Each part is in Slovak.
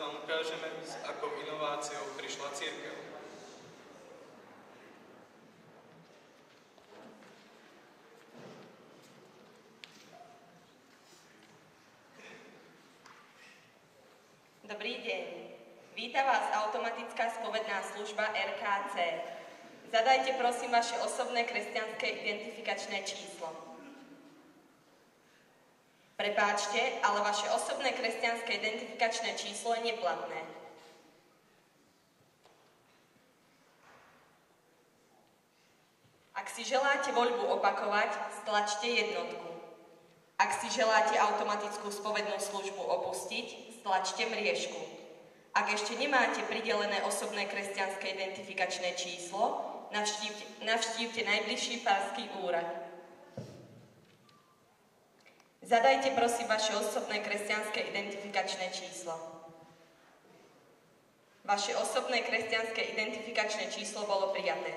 vám ukážeme, s akou inováciou prišla cirkev. Dobrý deň. Víta vás automatická spovedná služba RKC. Zadajte prosím vaše osobné kresťanské identifikačné číslo. Prepáčte, ale vaše osobné kresťanské identifikačné číslo je neplatné. Ak si želáte voľbu opakovať, stlačte jednotku. Ak si želáte automatickú spovednú službu opustiť, stlačte mriežku. Ak ešte nemáte pridelené osobné kresťanské identifikačné číslo, navštívte najbližší farský úrad. Zadajte prosím vaše osobné kresťanské identifikačné číslo. Vaše osobné kresťanské identifikačné číslo bolo prijaté.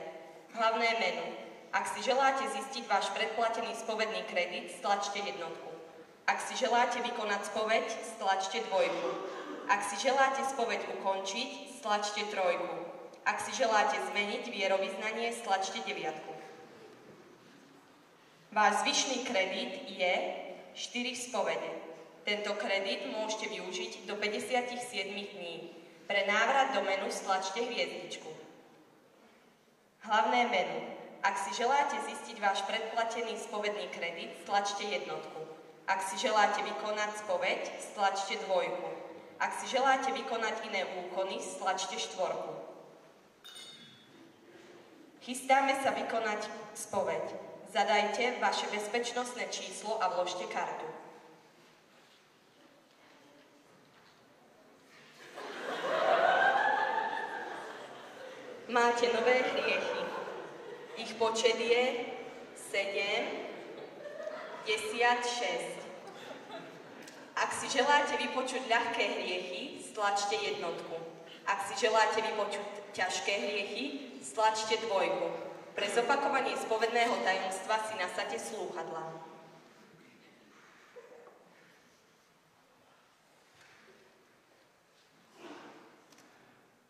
Hlavné menu. Ak si želáte zistiť váš predplatený spovedný kredit, stlačte jednotku. Ak si želáte vykonať spoveď, stlačte dvojku. Ak si želáte spoveď ukončiť, stlačte trojku. Ak si želáte zmeniť vierovyznanie, stlačte deviatku. Váš zvyšný kredit je 4 spovede. Tento kredit môžete využiť do 57 dní. Pre návrat do menu stlačte hviezdičku. Hlavné menu. Ak si želáte zistiť váš predplatený spovedný kredit, stlačte jednotku. Ak si želáte vykonať spoveď, stlačte dvojku. Ak si želáte vykonať iné úkony, stlačte štvorku. Chystáme sa vykonať spoveď. Zadajte vaše bezpečnostné číslo a vložte kartu. Máte nové hriechy. Ich počet je 7, 10, 6. Ak si želáte vypočuť ľahké hriechy, stlačte jednotku. Ak si želáte vypočuť ťažké hriechy, stlačte dvojku. Pre zopakovanie spovedného tajomstva si nasaďte slúchadlá.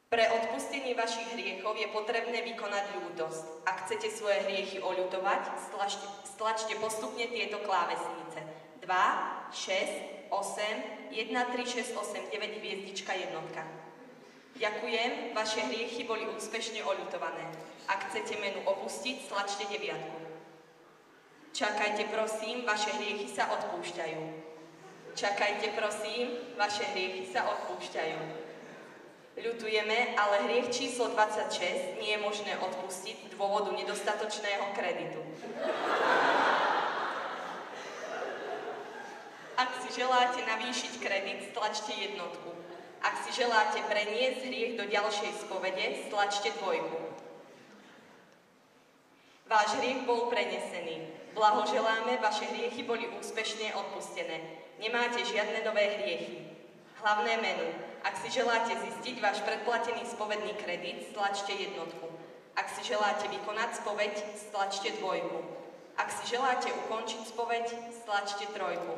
Pre odpustenie vašich hriechov je potrebné vykonať ľútosť. Ak chcete svoje hriechy oľutovať, stlačte postupne tieto klávesnice. 2, 6, 8, 1, 3, 6, 8, 9, hviezdička, jednotka. Ďakujem, vaše hriechy boli úspešne oľutované. Ak chcete menu opustiť, stlačte deviatku. Čakajte prosím, vaše hriechy sa odpúšťajú. Čakajte prosím, vaše hriechy sa odpúšťajú. Ľutujeme, ale hriech číslo 26 nie je možné odpustiť z dôvodu nedostatočného kreditu. Ak si želáte navýšiť kredit, stlačte jednotku. Ak si želáte preniesť hriech do ďalšej spovede, stlačte dvojku. Váš hriech bol prenesený. Blahoželáme, vaše hriechy boli úspešne odpustené. Nemáte žiadne nové hriechy. Hlavné menu. Ak si želáte zistiť váš predplatený spovedný kredit, stlačte jednotku. Ak si želáte vykonať spoveď, stlačte dvojku. Ak si želáte ukončiť spoveď, stlačte trojku.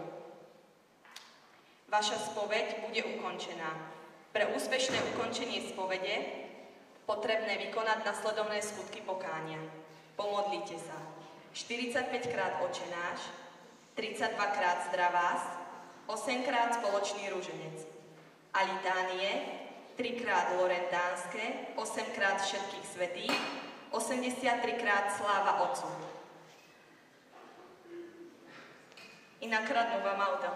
Vaša spoveď bude ukončená. Pre úspešné ukončenie spovede potrebné vykonať nasledovné skutky pokánia. Pomodlite sa. 45 krát Otčenáš, 32 krát Zdravás, 8 krát spoločný ruženec. A litánie, 3 krát Lorentánske, 8 krát všetkých svätých, 83 krát Sláva Otcu. I nakradnú vám auto.